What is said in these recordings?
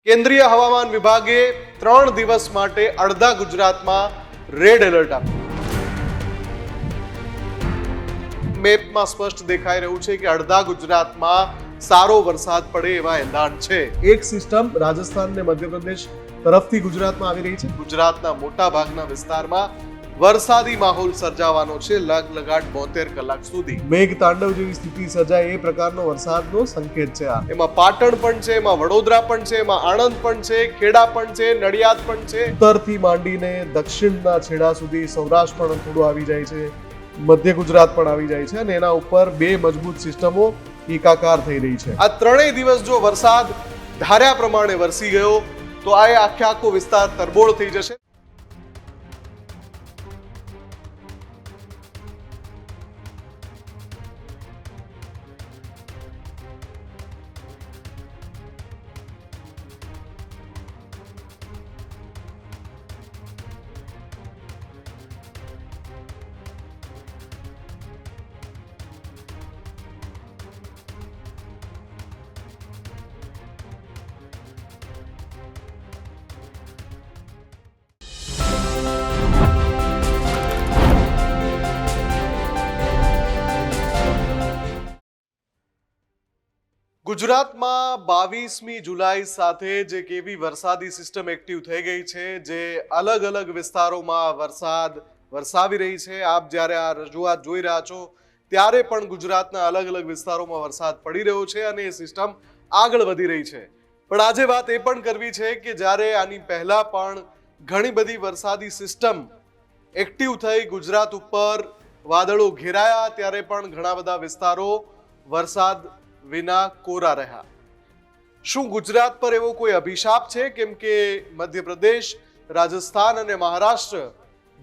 કેન્દ્રીય હવામાન વિભાગે 3 દિવસ માટે અડધા ગુજરાતમાં રેડ એલર્ટ આપ્યું. મેપમાં સ્પષ્ટ દેખાઈ રહ્યું છે કે અડધા ગુજરાતમાં સારો વરસાદ પડે એવા એંધાણ છે. એક સિસ્ટમ રાજસ્થાન ને મધ્યપ્રદેશ તરફથી ગુજરાતમાં આવી રહી છે. ગુજરાતના મોટા ભાગના વિસ્તારમાં વરસાદી માહોલ સર્જાવાનો છે લગલગાટ 72 કલાક સુધી. મેઘ તાંડવ જેવી સ્થિતિ સર્જાય એ પ્રકારનો વરસાદનો સંકેત છે આ. એમાં પાટણ પણ છે, એમાં વડોદરા પણ છે, એમાં આણંદ પણ છે, ખેડા પણ છે, નડિયાદ પણ છે. ઉત્તરથી માંડીને દક્ષિણના છેડા સુધી સૌરાષ્ટ્ર પણ થોડું આવી જાય છે, મધ્ય ગુજરાત પણ આવી જાય છે અને એના ઉપર બે મજબૂત સિસ્ટમો એકાકાર થઈ રહી છે. આ ત્રણેય દિવસ જો વરસાદ ધાર્યા પ્રમાણે વરસી ગયો તો આ આખો વિસ્તાર તરબોળ થઈ જશે. ગુજરાતમાં 22મી જુલાઈ સાથે જે કેવી વરસાદી સિસ્ટમ એક્ટિવ થઈ ગઈ છે, જે અલગ અલગ વિસ્તારોમાં વરસાદ વરસાવી રહી છે. આપ જ્યારે આ રજૂઆત જોઈ રહ્યા છો ત્યારે પણ ગુજરાતના અલગ અલગ વિસ્તારોમાં વરસાદ પડી રહ્યો છે અને એ સિસ્ટમ આગળ વધી રહી છે. પણ આજે વાત એ પણ કરવી છે કે જ્યારે આની પહેલા પણ ઘણી બધી વરસાદી સિસ્ટમ એક્ટિવ થઈ ગુજરાત ઉપર વાદળો ઘેરાયા ત્યારે પણ ઘણા બધા વિસ્તારો વરસાદ વિના કોરા રહ્યા. શું ગુજરાત પર એવો કોઈ અભિશાપ છે? કેમ કે મધ્યપ્રદેશ, રાજસ્થાન અને મહારાષ્ટ્ર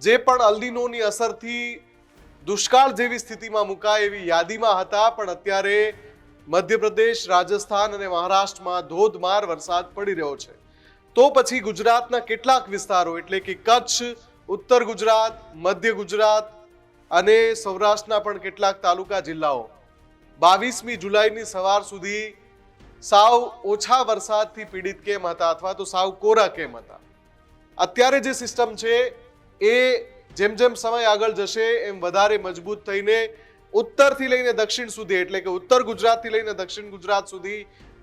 જે પણ અલ્નીનોની અસરથી દુષ્કાળ જેવી સ્થિતિમાં મુકાય એવી યાદીમાં હતા, પણ અત્યારે મધ્યપ્રદેશ, રાજસ્થાન અને મહારાષ્ટ્રમાં ધોધમાર વરસાદ પડી રહ્યો છે. તો પછી ગુજરાતના કેટલાક વિસ્તારો એટલે કે કચ્છ, ઉત્તર ગુજરાત, મધ્ય ગુજરાત અને સૌરાષ્ટ્રના પણ કેટલાક તાલુકા જિલ્લાઓ 22મી જુલાઈની સવાર સુધી સાવ ઓછા વરસાદથી પીડિત કેમ હતા અથવા તો સાવ કોરા કેમ હતા? અત્યારે જે સિસ્ટમ છે એ જેમ જેમ સમય આગળ જશે એમ વધારે મજબૂત થઈને ઉત્તરથી લઈને દક્ષિણ સુધી એટલે કે ઉત્તર ગુજરાતથી લઈને દક્ષિણ ગુજરાત સુધી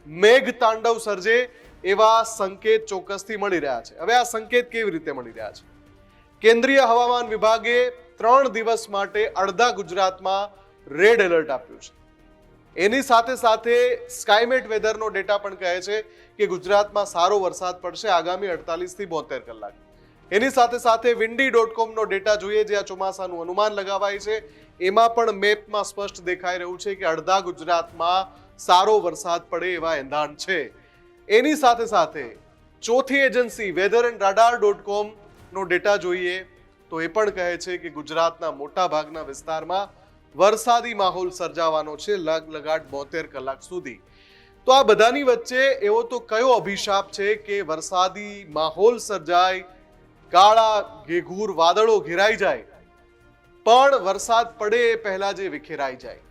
મેઘ તાંડવ સર્જે એવા સંકેત ચોક્કસથી મળી રહ્યા છે. હવે આ સંકેત કેવી રીતે મળી રહ્યા છે? કેન્દ્રીય હવામાન વિભાગે 3 દિવસ માટે અડધા ગુજરાતમાં રેડ એલર્ટ આપ્યું છે. એની સાથે સાથે સ્કાયમેટ વેધરનો ડેટા પણ કહે છે કે ગુજરાતમાં સારો વરસાદ પડશે આગામી 48 થી 72 કલાક. એની સાથે સાથે windy.com નો ડેટા જોઈએ જે આ ચોમાસાનું અનુમાન લગાવાય છે, એમાં પણ મેપમાં સ્પષ્ટ દેખાઈ રહ્યું છે કે અડધા ગુજરાતમાં સારો વરસાદ પડે એવા એંધાણ છે. એની સાથે સાથે ચોથી એજન્સી વેધર એન્ડ radar.com નો ડેટા જોઈએ તો એ પણ કહે છે કે ગુજરાતના મોટા ભાગના વિસ્તારમાં વરસાદી માહોલ સર્જાવાનો છે લગલગાટ 72 કલાક સુધી. તો આ બધાની વચ્ચે એવો તો કયો અભિશાપ છે કે વરસાદી માહોલ સર્જાય, કાળા ઘેઘૂર વાદળો ઘેરાઈ જાય, પણ વરસાદ પડે એ પહેલા જે વિખેરાઈ જાય?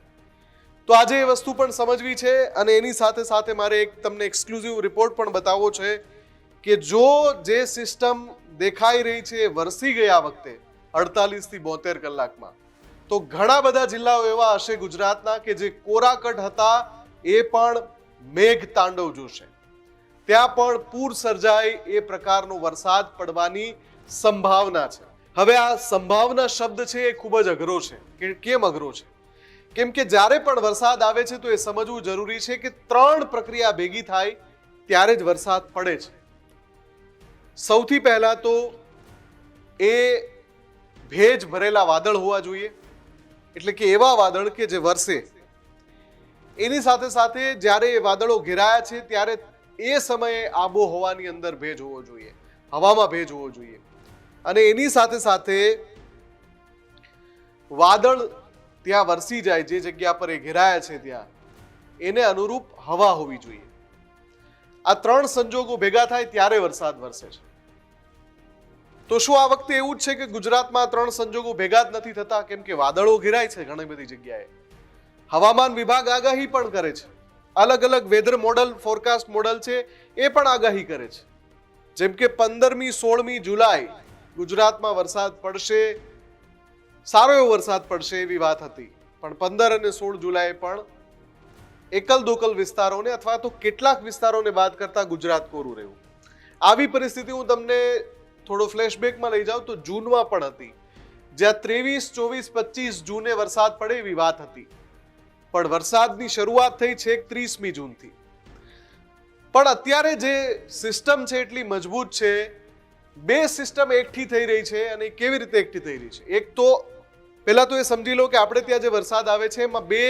તો આજે એ વસ્તુ પણ સમજવી છે અને એની સાથે સાથે મારે એક તમને એક્સક્લુઝિવ રિપોર્ટ પણ બતાવવો છે કે જો જે સિસ્ટમ દેખાઈ રહી છે વરસી ગયા વખતે 48 થી 72 કલાકમાં, તો ઘણા બધા જિલ્લાઓ એવા હશે ગુજરાતના કે જે કોરાકટ હતા એ પણ મેઘ તાંડવ જોશે. ત્યાં પણ પૂર સર્જાય એ પ્રકારનો વરસાદ પડવાની સંભાવના છે. હવે આ સંભાવના શબ્દ છે એ ખૂબ જ અઘરો છે. કેમ અઘરો છે? કેમ કે જ્યારે પણ વરસાદ આવે છે તો એ સમજવું જરૂરી છે કે 3 પ્રક્રિયા ભેગી થાય ત્યારે જ વરસાદ પડે છે. સૌથી પહેલા તો એ ભેજ ભરેલા વાદળ હોવા જોઈએ, એટલે કે એવા વાદળ કે જે વરસે. એની સાથે સાથે જ્યારે એ વાદળો ઘેરાયા છે ત્યારે એ સમયે આબોહવાની અંદર ભેજ હોવો જોઈએ, હવામાં ભેજ હોવો જોઈએ. અને એની સાથે સાથે વાદળ ત્યાં વરસી જાય જે જગ્યા પર એ ઘેરાયા છે ત્યાં એને અનુરૂપ હવા હોવી જોઈએ. આ 3 સંજોગો ભેગા થાય ત્યારે વરસાદ વરસે છે. તો શું આ વખતે એવું જ છે કે ગુજરાતમાં 3 સંજોગો ભેગા જ નથી થતા? કેમ કે વાદળો ઘેરાય છે ઘણી બધી જગ્યાએ, હવામાન વિભાગ આગાહી પણ કરે છે અલગ અલગ વેધર મોડલ, ફોરકાસ્ટ મોડલ છે એ પણ આગાહી કરે છે. જેમ કે 15મી 16મી જુલાઈ ગુજરાતમાં વરસાદ પડશે, સારો એવો વરસાદ પડશે એવી વાત હતી, પણ 15 અને 16 જુલાઈએ પણ એકલ દોકલ વિસ્તારોને અથવા તો કેટલાક વિસ્તારોને બાદ કરતા ગુજરાત કોરું રહ્યું. આવી પરિસ્થિતિ હું તમને થોડો ફ્લેશબેકમાં લઈ જાઉં તો જૂનમાં પણ હતી, જ્યાં 23, 24, 25 જૂને વરસાદ પડે એવી વાત હતી, પણ વરસાદની શરૂઆત થઈ છે 30મી જૂનથી. પણ અત્યારે જે સિસ્ટમ છે એટલી મજબૂત છે, બે સિસ્ટમ એકઠી થઈ રહી છે. અને કેવી રીતે એકઠી થઈ રહી છે? એક તો પહેલા તો એ સમજી લો કે આપણે ત્યાં જે વરસાદ આવે છે એમાં બે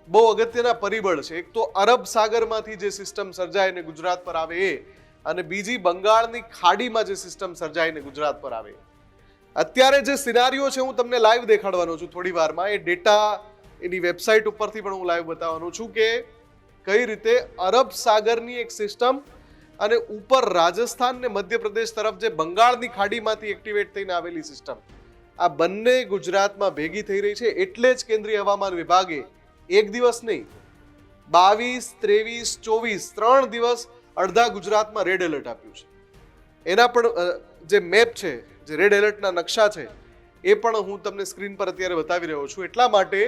બહુ અગત્યના પરિબળ છે. એક તો અરબ સાગરમાંથી જે સિસ્ટમ સર્જાઈને ગુજરાત પર આવે એ, અને બીજી બંગાળની ખાડીમાં જે સિસ્ટમ સર્જાઈને ગુજરાત પર આવે. અત્યારે જે સિનારીઓ છે હું તમને લાઈવ દેખાડવાનો છું થોડી વારમાં. એ ડેટા એની વેબસાઇટ ઉપરથી પણ હું લાઈવ બતાવવાનો છું કે કઈ રીતે અરબ સાગરની એક સિસ્ટમ અને ઉપર રાજસ્થાન ને મધ્યપ્રદેશ તરફ જે બંગાળની ખાડીમાંથી એક્ટિવેટ થઈને આવેલી સિસ્ટમ, આ બંને ગુજરાતમાં ભેગી થઈ રહી છે. એટલે જ કેન્દ્રીય હવામાન વિભાગે એક દિવસ નહીં, 22, 23, 24 3 દિવસ અડધા ગુજરાતમાં રેડ એલર્ટ આપ્યું છે. એના પણ જે મેપ છે, જે રેડ એલર્ટના નકશા છે, એ પણ હું તમને સ્ક્રીન પર અત્યારે બતાવી રહ્યો છું. એટલા માટે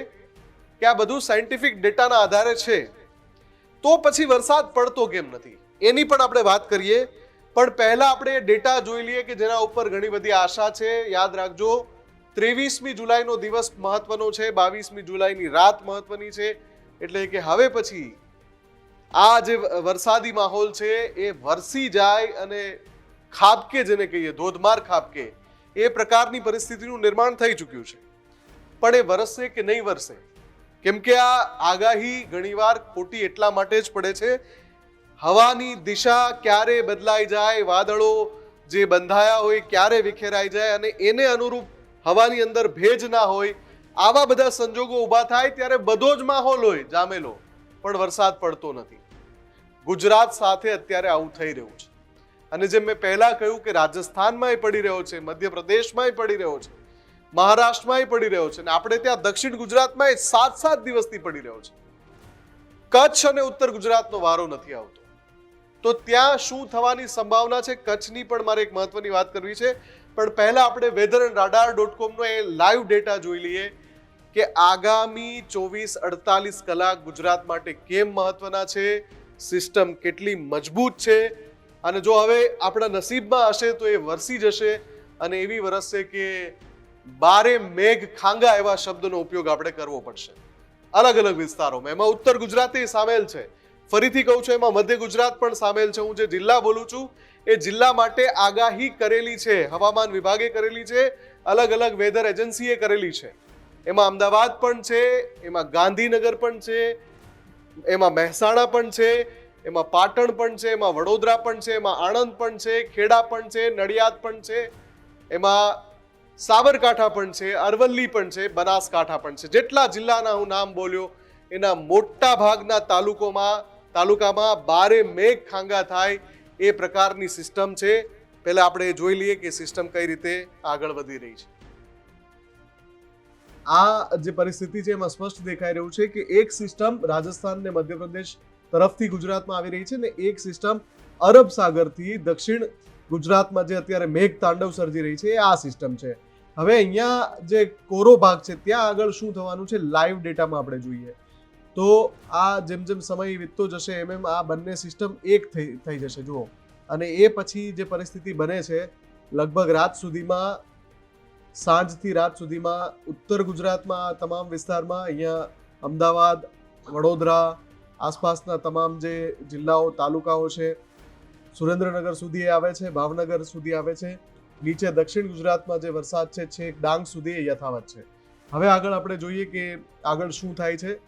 કે આ બધું સાયન્ટિફિક ડેટાના આધારે છે. તો પછી વરસાદ પડતો કેમ નથી એની પણ આપણે વાત કરીએ. પણ પહેલા આપણે ડેટા જોઈ લઈએ કે જેના ઉપર ઘણી બધી આશા છે. યાદ રાખજો, 23મી જુલાઈનો દિવસ મહત્વનો છે, 22મી જુલાઈની રાત મહત્વની છે. એટલે કે હવે પછી આ જે વરસાદી માહોલ છે એ વરસી જાય અને ખાબકે, જેને કહીએ ધોધમાર ખાબકે, એ પ્રકારની પરિસ્થિતિનું નિર્માણ થઈ ચૂક્યું છે. પણ એ વરસશે કે નહીં વરસે? કેમ કે આ આગાહી ઘણીવાર ખોટી એટલા માટે જ પડે છે. હવાની દિશા ક્યારે બદલાઈ જાય, વાદળો જે બંધાયા હોય ક્યારે વિખેરાઈ જાય, અને એને અનુરૂપ હવાની અંદર ભેજ ના હોય, આવા બધા સંજોગો ઊભા થાય ત્યારે બધો જ માહોલ હોય જામેલો, પણ વરસાદ પડતો નથી. ગુજરાત સાથે અત્યારે આવું થઈ રહ્યું છે. અને જેમ મેં પહેલા કહ્યું કે રાજસ્થાનમાં પડી રહ્યો છે, મધ્યપ્રદેશમાં પડી રહ્યો છે, મહારાષ્ટ્રમાં પડી રહ્યો છે, અને આપણે ત્યાં દક્ષિણ ગુજરાતમાં 7 દિવસથી પડી રહ્યો છે. કચ્છ અને ઉત્તર ગુજરાતનો વારો નથી આવતો. તો ત્યાં શું થવાની સંભાવના છે? કચ્છની પણ મારે એક મહત્વની વાત કરવી છે. પણ પહેલા આપણે વેધર એન્ડ radar.com નો એ લાઈવ ડેટા જોઈ લઈએ કે આગામી 24-48 કલાક ગુજરાત માટે કેમ મહત્વના છે, સિસ્ટમ કેટલી મજબૂત છે, અને જો હવે આપણા નસીબમાં હશે તો એ વરસી જશે. અને એવી વરસશે કે બારે મેઘ ખાંગા એવા શબ્દનો ઉપયોગ આપણે કરવો પડશે અલગ અલગ વિસ્તારોમાં. એમાં ઉત્તર ગુજરાત સામેલ છે. ફરીથી કહું છું, એમાં મધ્ય ગુજરાત પણ સામેલ છે. હું જે જિલ્લા બોલું છું એ જિલ્લા માટે આગાહી કરેલી છે, હવામાન વિભાગે કરેલી છે, અલગ અલગ વેધર એજન્સીએ કરેલી છે. એમાં અમદાવાદ પણ છે, એમાં ગાંધીનગર પણ છે, એમાં મહેસાણા પણ છે, એમાં પાટણ પણ છે, એમાં વડોદરા પણ છે, એમાં આણંદ પણ છે, ખેડા પણ છે, નડિયાદ પણ છે, એમાં સાબરકાંઠા પણ છે, અરવલ્લી પણ છે, બનાસકાંઠા પણ છે. જેટલા જિલ્લાના હું નામ બોલ્યો એના મોટા ભાગના તાલુકામાં બારે મેઘ ખાંગા થાય એ પ્રકારની સિસ્ટમ છે. પહેલા આપણે જોઈ લઈએ કે સિસ્ટમ કઈ રીતે આગળ વધી રહી છે. આ જે પરિસ્થિતિ છે એમાં સ્પષ્ટ દેખાઈ રહ્યું છે કે એક સિસ્ટમ રાજસ્થાન ને મધ્યપ્રદેશ તરફથી ગુજરાતમાં આવી રહી છે, ને એક સિસ્ટમ અરબ સાગરથી દક્ષિણ ગુજરાતમાં જે અત્યારે મેઘ તાંડવ સર્જી રહી છે એ આ સિસ્ટમ છે. હવે અહીંયા જે કોરો ભાગ છે ત્યાં આગળ શું થવાનું છે લાઈવ ડેટામાં આપણે જોઈએ તો આ જેમ જેમ સમય વીતતો જશે એમ આ બંને સિસ્ટમ એક થઈ જશે જુઓ. અને એ પછી જે પરિસ્થિતિ બને છે લગભગ રાત સુધીમાં, સાંજથી રાત સુધીમાં ઉત્તર ગુજરાતમાં તમામ વિસ્તારમાં, અહીંયા અમદાવાદ, વડોદરા, આસપાસના તમામ જે જિલ્લાઓ તાલુકાઓ છે, સુરેન્દ્રનગર સુધી આવે છે, ભાવનગર સુધી આવે છે, નીચે દક્ષિણ ગુજરાતમાં જે વરસાદ છે છેક ડાંગ સુધી એ યથાવત છે. હવે આગળ આપણે જોઈએ કે આગળ શું થાય છે.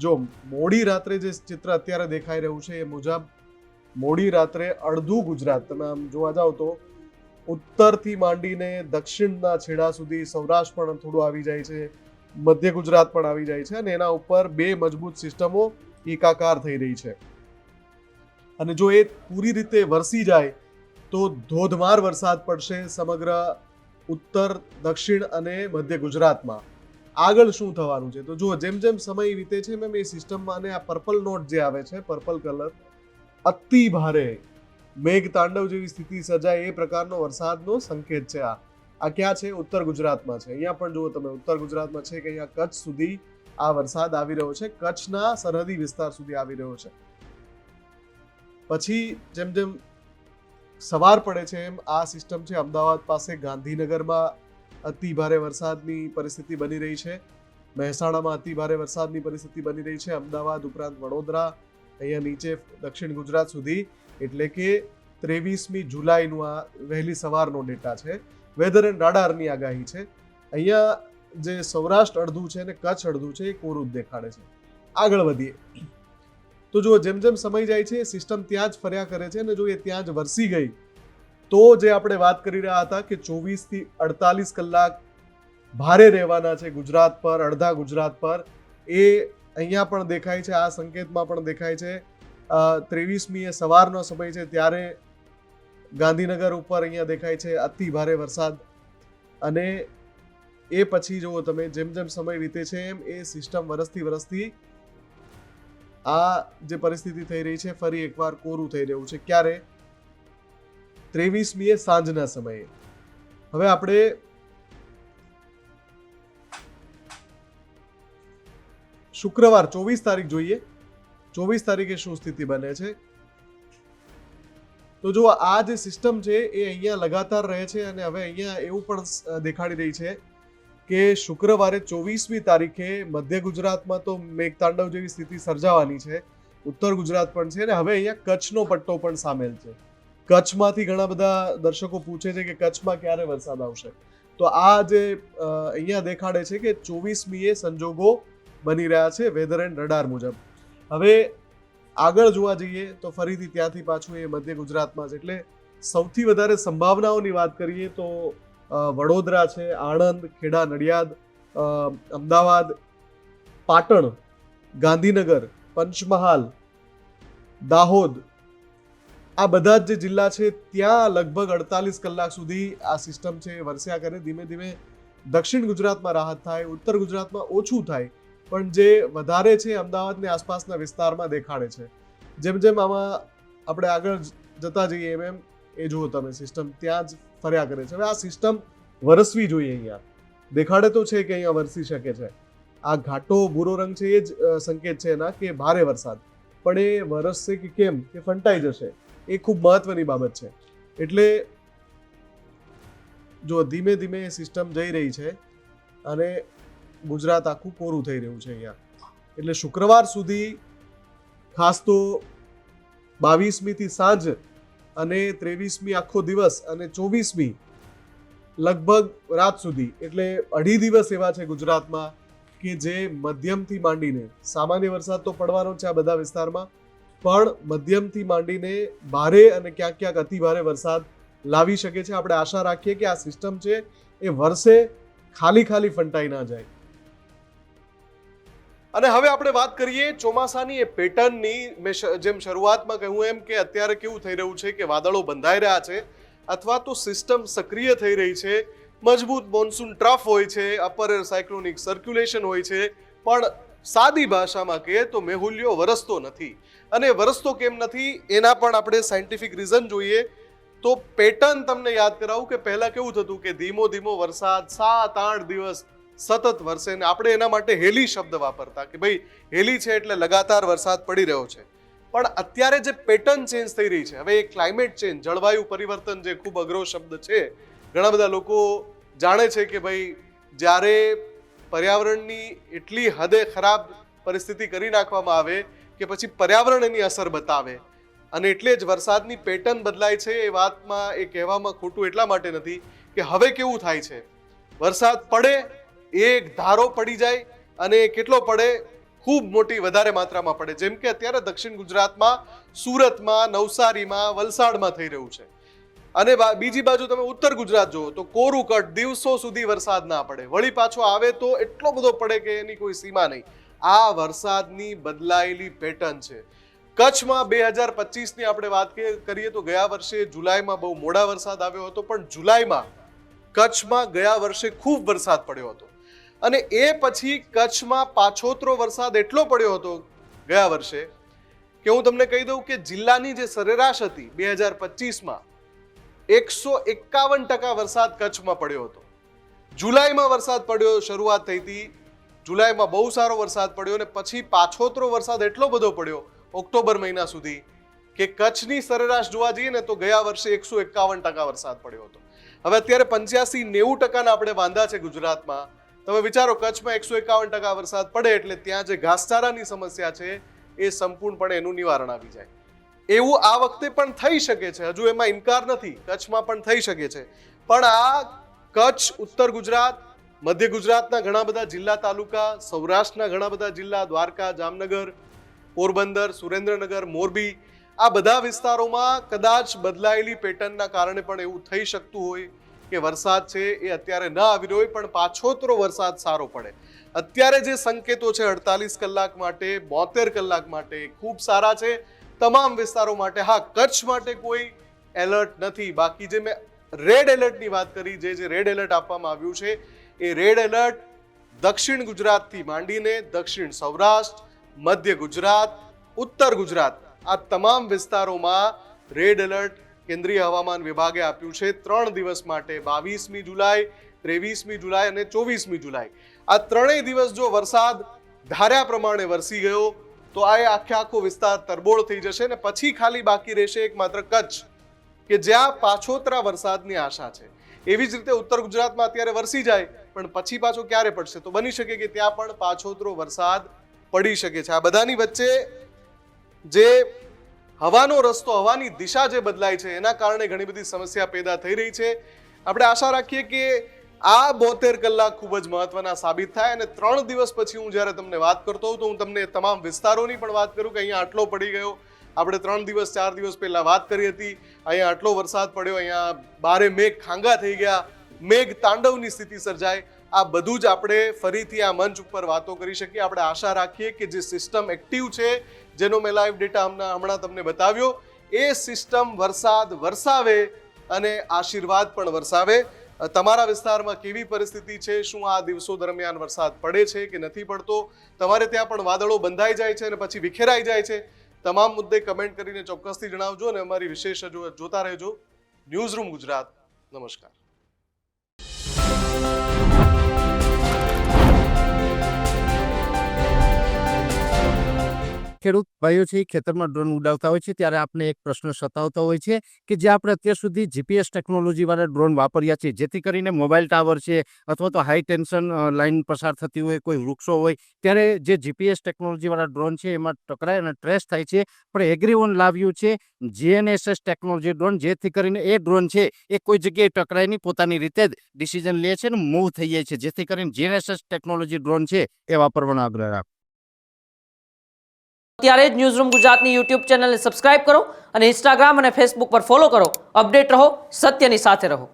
જો મોડી રાત્રે જે ચિત્ર અત્યારે દેખાઈ રહ્યું છે એ મુજબ મોડી રાત્રે અડધું ગુજરાત તમે આમ જોવા જાઓ તો ઉત્તરથી માંડીને દક્ષિણના છેડા સુધી સૌરાષ્ટ્ર પણ થોડું આવી જાય છે, મધ્ય ગુજરાત પણ આવી જાય છે, અને એના ઉપર બે મજબૂત સિસ્ટમો એકાકાર થઈ રહી છે. અને જો એ પૂરી રીતે વરસી જાય તો ધોધમાર વરસાદ પડશે સમગ્ર ઉત્તર, દક્ષિણ અને મધ્ય ગુજરાતમાં. આગળ શું થવાનું છે. તો જુઓ, જેમ જેમ સમય વીતે છે એમ એ સિસ્ટમમાં, અને આ પર્પલ નોટ જે આવે છે, પર્પલ કલર, અતિ ભારે મેઘ તાંડવ જેવી સ્થિતિ સર્જાય એ પ્રકારનો વરસાદનો સંકેત છે. આ ક્યાં છે? ઉત્તર ગુજરાતમાં છે. અહીંયા પણ જુઓ તમે, ઉત્તર ગુજરાતમાં છે કે અહીંયા કચ્છ સુધી આ વરસાદ આવી રહ્યો છે, કચ્છના સરહદી વિસ્તાર સુધી આવી રહ્યો છે. પછી જેમ જેમ સવાર પડે છે એમ આ સિસ્ટમ છે અમદાવાદ પાસે ગાંધીનગરમાં અતિ ભારે વરસાદની પરિસ્થિતિ બની રહી છે, મહેસાણામાં અતિ ભારે વરસાદની પરિસ્થિતિ બની રહી છે, અમદાવાદ ઉપરાંત વડોદરા, અહીંયા નીચે દક્ષિણ ગુજરાત સુધી. એટલે કે 23મી જુલાઈનું આ વહેલી સવારનો ડેટા છે. વેધર એન્ડ રાડારની આગાહી છે. અહીંયા જે સૌરાષ્ટ્ર અડધું છે અને કચ્છ અડધું છે એ કોરું જ દેખાડે છે. આગળ વધીએ તો જુઓ, જેમ જેમ સમય જાય છે સિસ્ટમ ત્યાં જ ફર્યા કરે છે, અને જો એ ત્યાં જ વરસી ગઈ તો જે આપણે વાત કરી રહ્યા હતા કે 24 થી 48 કલાક ભારે રહેવાના છે ગુજરાત પર, અડધા ગુજરાત પર, એ અહીંયા પણ દેખાય છે, આ સંકેતમાં પણ દેખાય છે. 23મી એ સવારનો સમય છે ત્યારે ગાંધીનગર ઉપર અહીંયા દેખાય છે અતિ ભારે વરસાદ. અને એ પછી જુઓ તમે, જેમ જેમ સમય વીતે છે એમ એ સિસ્ટમ વરસતી આ જે પરિસ્થિતિ થઈ રહી છે ફરી એકવાર કોરું થઈ રહ્યું છે. ક્યારે? 23મી એ સાંજના સમયે. હવે આપણે શુક્રવાર 24 તારીખ જોઈએ. 24 તારીખે શું સ્થિતિ બને છે. તો જો આ જે સિસ્ટમ છે એ અહીંયા લગાતાર રહે છે, અને હવે અહીંયા એવું પણ દેખાડી રહી છે કે શુક્રવારે 24મી તારીખે મધ્ય ગુજરાતમાં તો મેઘતાંડવ જેવી સ્થિતિ સર્જાવાની છે, ઉત્તર ગુજરાત પણ છે, અને હવે અહીંયા કચ્છનો પટ્ટો પણ સામેલ છે. કચ્છમાંથી ઘણા બધા દર્શકો પૂછે છે કે કચ્છમાં ક્યારે વરસાદ આવશે. તો આ જે અહીંયા દેખાડે છે કે 24મીએ સંજોગો બની રહ્યા છે વેધર એન્ડ રડાર મુજબ. હવે આગળ જોવા જઈએ તો ફરીથી ત્યાંથી પાછું એ મધ્ય ગુજરાતમાં છે. એટલે સૌથી વધારે સંભાવનાઓની વાત કરીએ તો વડોદરા છે, આણંદ, ખેડા, નડિયાદ, અમદાવાદ, પાટણ, ગાંધીનગર, પંચમહાલ, દાહોદ, આ બધા જ જે જિલ્લા છે ત્યાં લગભગ 48 કલાક સુધી આ સિસ્ટમ છે વરસ્યા કરે. ધીમે ધીમે દક્ષિણ ગુજરાતમાં રાહત થાય, ઉત્તર ગુજરાતમાં ઓછું થાય, પણ જે વધારે છે અમદાવાદની આસપાસના વિસ્તારમાં દેખાડે છે. જેમ જેમ આમાં આપણે આગળ જતા જઈએ એમ એમ એ જુઓ તમે, સિસ્ટમ ત્યાં જ ફર્યા કરે છે. હવે આ સિસ્ટમ વરસવી જોઈએ. અહીંયા દેખાડે તો છે કે અહીંયા વરસી શકે છે. આ ઘાટો ભૂરો રંગ છે એ જ સંકેત છે એના કે ભારે વરસાદ, પણ એ વરસશે કે કેમ, કે ફંટાઈ જશે, એ ખૂબ મહત્વની બાબત છે. એટલે જો ધીમે ધીમે સિસ્ટમ જઈ રહી છે અને ગુજરાત આખું કોરું થઈ રહ્યું છે અહીંયા. એટલે શુક્રવાર સુધી ખાસ તો 22મી થી સાંજ અને 23મી આખો દિવસ અને 24મી લગભગ રાત સુધી, એટલે અઢી દિવસ એવા છે ગુજરાતમાં કે જે મધ્યમથી માંડીને, સામાન્ય વરસાદ તો પડવાનો છે આ બધા વિસ્તારમાં, પણ મધ્યમથી માંડીને ભારે અને ક્યાંક ક્યાંક અતિ ભારે વરસાદ લાવી શકે છે. આપણે આશા રાખીએ કે આ સિસ્ટમ છે એ વર્ષે ખાલી ફંટાઈ ના જાય. અને હવે આપણે વાત કરીએ ચોમાસાની એ પેટર્નની. મેં જેમ શરૂઆતમાં કહ્યું એમ કે અત્યારે કેવું થઈ રહ્યું છે કે વાદળો બંધાઈ રહ્યા છે અથવા તો સિસ્ટમ સક્રિય થઈ રહી છે, મજબૂત મોન્સૂન ટ્રફ હોય છે, અપર એર સાયક્લોનિક સર્ક્યુલેશન હોય છે, પણ સાદી ભાષામાં કહીએ તો મેહુલ્યો વરસતો નથી. અને વરસતો કેમ નથી એના પણ આપણે સાયન્ટિફિક રીઝન જોઈએ. તો પેટર્ન તમને યાદ કરાવું કે પહેલા કેવું થતું કે ધીમો ધીમો વરસાદ 7-8 દિવસ સતત વરસે, ને આપણે એના માટે હેલી શબ્દ વાપરતા કે ભાઈ હેલી છે એટલે લગાતાર વરસાદ પડી રહ્યો છે. પણ અત્યારે જે પેટર્ન ચેન્જ થઈ રહી છે, હવે એ ક્લાઇમેટ ચેન્જ, જળવાયુ પરિવર્તન જે ખૂબ અઘરો શબ્દ છે, ઘણા બધા લોકો જાણે છે કે ભાઈ જ્યારે પર્યાવરણની એટલી હદે ખરાબ પરિસ્થિતિ કરી નાખવામાં આવે કે પછી પર્યાવરણ એની અસર બતાવે, અને એટલે જ વરસાદની પેટર્ન બદલાય છે. એ વાતમાં એ કહેવામાં ખોટું એટલા માટે નથી કે હવે કેવું થાય છે, વરસાદ પડે એક ધારો પડી જાય, અને કેટલો પડે, ખૂબ મોટી વધારે માત્રામાં પડે. જેમ કે અત્યારે દક્ષિણ ગુજરાતમાં, સુરતમાં, નવસારીમાં, વલસાડમાં થઈ રહ્યું છે. અને બીજી બાજુ તમે ઉત્તર ગુજરાત જુઓ તો કોરું કટ, દિવસો સુધી વરસાદ ના પડે, વળી પાછો આવે તો એટલો બધો પડે કે એની કોઈ સીમા નહીં. આ વરસાદની બદલાયેલી પેટર્ન છે. કચ્છમાં 2025ની આપણે વાત કરીએ તો ગયા વર્ષે જુલાઈમાં બહુ મોડા વરસાદ આવ્યો હતો, પણ જુલાઈમાં કચ્છમાં ગયા વર્ષે ખૂબ વરસાદ પડ્યો હતો. અને એ પછી કચ્છમાં પાછોતરો વરસાદ એટલો પડ્યો હતો ગયા વર્ષે કે હું તમને કહી દઉં કે જિલ્લાની જે સરેરાશ હતી 2025માં 151% વરસાદ કચ્છમાં પડ્યો હતો. જુલાઈમાં વરસાદ પડ્યો, શરૂઆત થઈ હતી જુલાઈમાં બહુ સારો વરસાદ પડ્યો અને પછી પાછોતરો વરસાદ એટલો બધો પડ્યો ઓક્ટોબર મહિના સુધી કે કચ્છની સરેરાશ જોવા જઈએ ને તો ગયા વર્ષે 151% વરસાદ પડ્યો હતો. હવે અત્યારે 85-90% આપણે વાંધા છે ગુજરાતમાં. તમે વિચારો કચ્છમાં 151% વરસાદ પડે એટલે ત્યાં જે ઘાસચારાની સમસ્યા છે એ સંપૂર્ણપણે એનું નિવારણ આવી જાય. એવું આ વખતે પણ થઈ શકે છે, હજુ એમાં ઇનકાર નથી, કચ્છમાં પણ થઈ શકે છે. પણ આ કચ્છ, ઉત્તર ગુજરાત, મધ્ય ગુજરાતના ઘણા બધા જિલ્લા તાલુકા, સૌરાષ્ટ્રના ઘણા બધા જિલ્લા, દ્વારકા, જામનગર, પોરબંદર, સુરેન્દ્રનગર, મોરબી, આ બધા વિસ્તારોમાં કદાચ બદલાયેલી પેટર્નના કારણે પણ એવું થઈ શકતું હોય કે વરસાદ છે એ અત્યારે ન આવી રહ્યો હોય પણ પાછોતરો વરસાદ સારો પડે. અત્યારે જે સંકેતો છે 48 કલાક માટે, 72 કલાક માટે ખૂબ સારા છે તમામ વિસ્તારો માટે. હા, કચ્છ માટે કોઈ એલર્ટ નથી. બાકી જે મેં રેડ એલર્ટની વાત કરી, જે રેડ એલર્ટ આપવામાં આવ્યું છે એ રેડ એલર્ટ દક્ષિણ ગુજરાતથી માંડીને દક્ષિણ સૌરાષ્ટ્ર, મધ્ય ગુજરાત, ઉત્તર ગુજરાત આ તમામ વિસ્તારોમાં રેડ એલર્ટ કેન્દ્રીય હવામાન વિભાગે આપ્યું છે 3 દિવસ માટે, 22મી જુલાઈ, 23મી જુલાઈ અને 24મી જુલાઈ. આ ત્રણેય દિવસ જો વરસાદ ધાર્યા પ્રમાણે વરસી ગયો તો આ આખો વિસ્તાર તરબોળ થઈ જશે ને પછી ખાલી બાકી રહેશે એકમાત્ર કચ્છ કે જ્યાં પાછોતરા વરસાદની આશા છે. એવી જ રીતે ઉત્તર ગુજરાતમાં અત્યારે વરસી જાય પણ પછી પાછો ક્યારે પડશે તો બની શકે કે ત્યાં પણ પાછોતરો વરસાદ પડી શકે છે. આ બધાની વચ્ચે જે હવાનો રસ્તો, હવાની દિશા જે બદલાય છે એના કારણે ઘણી બધી સમસ્યા પેદા થઈ રહી છે. આપણે આશા રાખીએ કે આ 72 કલાક ખૂબ જ મહત્વના સાબિત થાય અને 3 દિવસ પછી હું જ્યારે તમને વાત કરતો હોઉં તો હું તમને તમામ વિસ્તારોની પણ વાત કરું કે અહીંયા આટલો પડી ગયો. આપણે 3 દિવસ 4 દિવસ પહેલા વાત કરી હતી, અહીંયા આટલો વરસાદ પડ્યો, અહીંયા બારે મેઘ ખાંગા થઈ ગયા, મેઘ તાંડવની સ્થિતિ સર્જાય. આ બધું જ આપણે ફરીથી આ મંચ ઉપર વાતો કરી શકીએ. આપણે આશા રાખીએ કે જે સિસ્ટમ એક્ટિવ છે, જેનો મેં લાઈવ ડેટા હમણાં તમને બતાવ્યો, એ સિસ્ટમ વરસાદ વરસાવે અને આશીર્વાદ પણ વરસાવે. તમારા વિસ્તારમાં કેવી પરિસ્થિતિ છે, શું આ દિવસો દરમિયાન વરસાદ પડે છે કે નથી પડતો, તમારે ત્યાં પણ વાદળો બંધાઈ જાય છે અને પછી વિખેરાઈ જાય છે, તમામ મુદ્દે કમેન્ટ કરીને ચોક્કસથી જણાવજો અને અમારી વિશેષ જોતા રહેજો ન્યૂઝ રૂમ ગુજરાત. નમસ્કાર. ખેડૂત ભાઈઓ છે ખેતરમાં ડ્રોન ઉડાવતા હોય છે ત્યારે આપણે એક પ્રશ્ન સતાવતો હોય છે કે જે આપણે અત્યાર સુધી જીપીએસ ટેકનોલોજીવાળા ડ્રોન વાપર્યા છે, જેથી કરીને મોબાઈલ ટાવર છે અથવા તો હાઈ ટેન્શન લાઇન પસાર થતી હોય, કોઈ વૃક્ષો હોય, ત્યારે જે જીપીએસ ટેકનોલોજીવાળા ડ્રોન છે એમાં ટકરાય અને ટ્રેસ થાય છે. પણ એગ્રીઓન લાવ્યું છે GNSS ટેકનોલોજી ડ્રોન, જેથી કરીને એ ડ્રોન છે એ કોઈ જગ્યાએ ટકરાય નહીં, પોતાની રીતે જ ડિસિઝન લે છે અને મૂવ થઈ જાય છે, જેથી કરીને GNSS ટેકનોલોજી ડ્રોન છે એ વાપરવાનો આગ્રહ રાખો. અત્યારે જ ન્યૂઝરૂમ ગુજરાતની યુટ્યુબ ચેનલને સબસ્ક્રાઇબ કરો અને ઇન્સ્ટાગ્રામ અને ફેસબુક પર ફોલો કરો. અપડેટ રહો, સત્યની સાથે રહો.